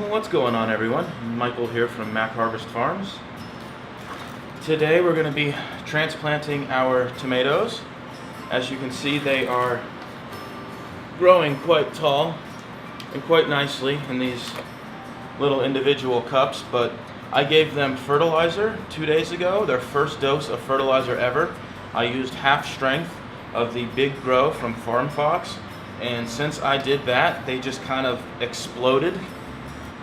What's going on, everyone? Michael here from Mac Harvest Farms. Today we're going to be transplanting our tomatoes. As you can see, they are growing quite tall and quite nicely in these little individual cups, but I gave them fertilizer 2 days ago, their first dose of fertilizer ever. I used half strength of the Big Grow from Farm Fox, and since I did that, they just kind of exploded.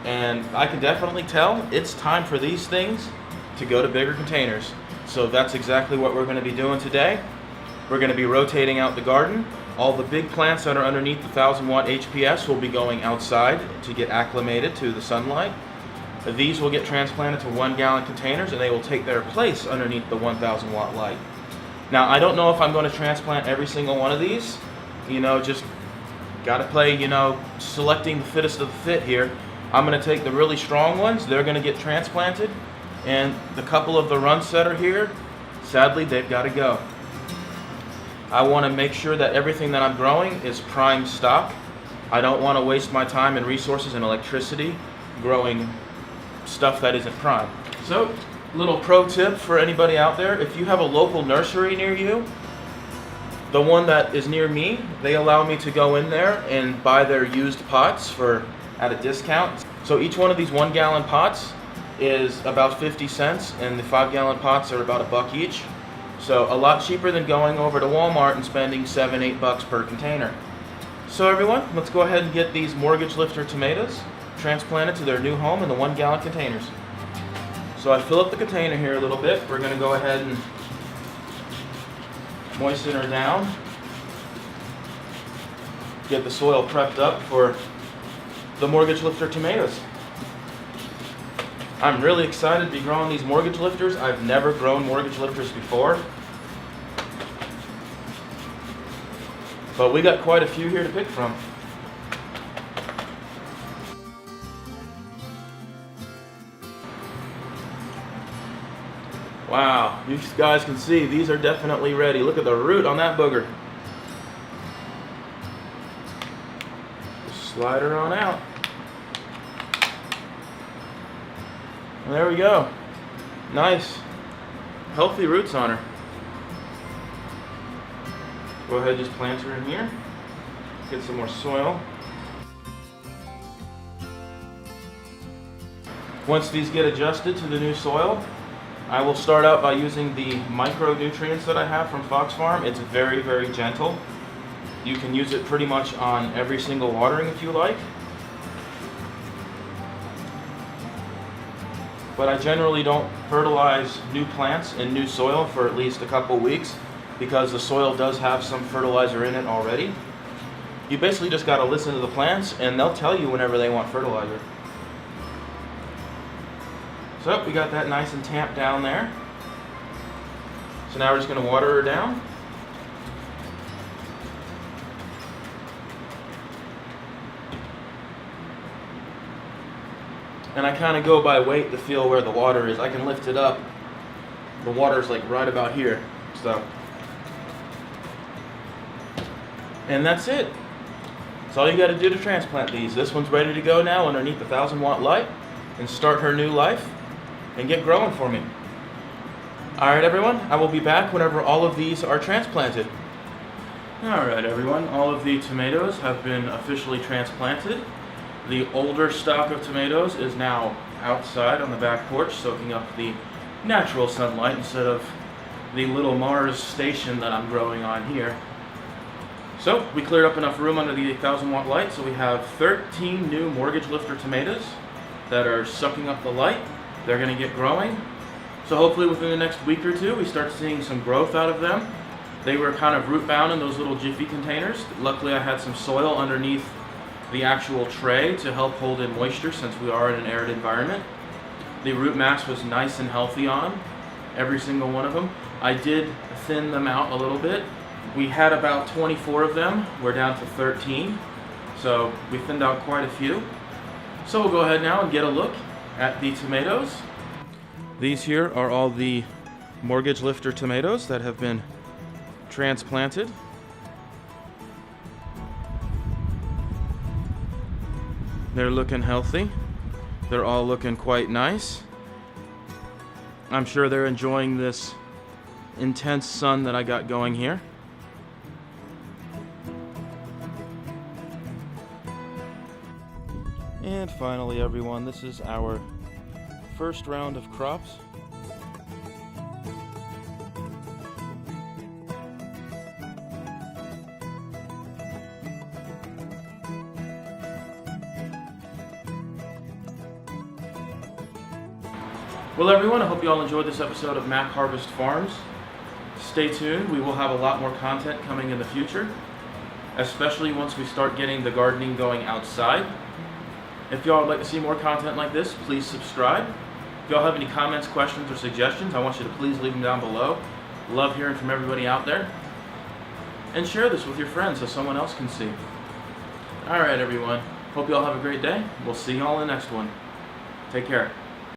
And I can definitely tell it's time for these things to go to bigger containers. So that's exactly what we're going to be doing today. We're going to be rotating out the garden. All the big plants that are underneath the 1000-watt HPS will be going outside to get acclimated to the sunlight. These will get transplanted to 1-gallon containers, and they will take their place underneath the 1000-watt light. Now, I don't know if I'm going to transplant every single one of these. Just got to play, selecting the fittest of the fit here. I'm going to take the really strong ones. They're going to get transplanted. And the couple of the runts that are here, sadly, they've got to go. I want to make sure that everything that I'm growing is prime stock. I don't want to waste my time and resources and electricity growing stuff that isn't prime. So, little pro tip for anybody out there: if you have a local nursery near you, the one that is near me, they allow me to go in there and buy their used pots at a discount. So each one of these 1-gallon pots is about 50 cents, and the 5-gallon pots are about $1 each. So a lot cheaper than going over to Walmart and spending $7-8 per container. So everyone, let's go ahead and get these mortgage lifter tomatoes transplanted to their new home in the 1-gallon containers. So I fill up the container here a little bit. We're going to go ahead and moisten her down. Get the soil prepped up for the mortgage lifter tomatoes. I'm really excited to be growing these mortgage lifters. I've never grown mortgage lifters before, but we got quite a few here to pick from. Wow, you guys can see these are definitely ready. Look at the root on that booger. Just slide her on out. And there we go. Nice, healthy roots on her. Go ahead and just plant her in here. Get some more soil. Once these get adjusted to the new soil, I will start out by using the micronutrients that I have from Fox Farm. It's very, very gentle. You can use it pretty much on every single watering if you like. But I generally don't fertilize new plants in new soil for at least a couple weeks, because the soil does have some fertilizer in it already. You basically just got to listen to the plants, and they'll tell you whenever they want fertilizer. So we got that nice and tamped down there. So now we're just going to water her down. And I kind of go by weight to feel where the water is. I can lift it up. The water's like right about here. So, and that's it. That's all you got to do to transplant these. This one's ready to go now underneath the 1000-watt light and start her new life and get growing for me. Alright everyone, I will be back whenever all of these are transplanted. Alright everyone, all of the tomatoes have been officially transplanted. The older stock of tomatoes is now outside on the back porch, soaking up the natural sunlight instead of the little Mars station that I'm growing on here. So we cleared up enough room under the 1000-watt light, so we have 13 new mortgage lifter tomatoes that are sucking up the light. They're going to get growing. So hopefully within the next week or two we start seeing some growth out of them. They were kind of root bound in those little Jiffy containers. Luckily I had some soil underneath the actual tray to help hold in moisture since we are in an arid environment. The root mass was nice and healthy on them, every single one of them. I did thin them out a little bit. We had about 24 of them. We're down to 13. So we thinned out quite a few. So we'll go ahead now and get a look at the tomatoes. These here are all the mortgage lifter tomatoes that have been transplanted. They're looking healthy. They're all looking quite nice. I'm sure they're enjoying this intense sun that I got going here. And finally, everyone, this is our first round of crops. Well, everyone, I hope you all enjoyed this episode of Mac Harvest Farms. Stay tuned. We will have a lot more content coming in the future, especially once we start getting the gardening going outside. If y'all would like to see more content like this, please subscribe. If y'all have any comments, questions, or suggestions, I want you to please leave them down below. Love hearing from everybody out there. And share this with your friends so someone else can see. Alright, everyone. Hope y'all have a great day. We'll see y'all in the next one. Take care.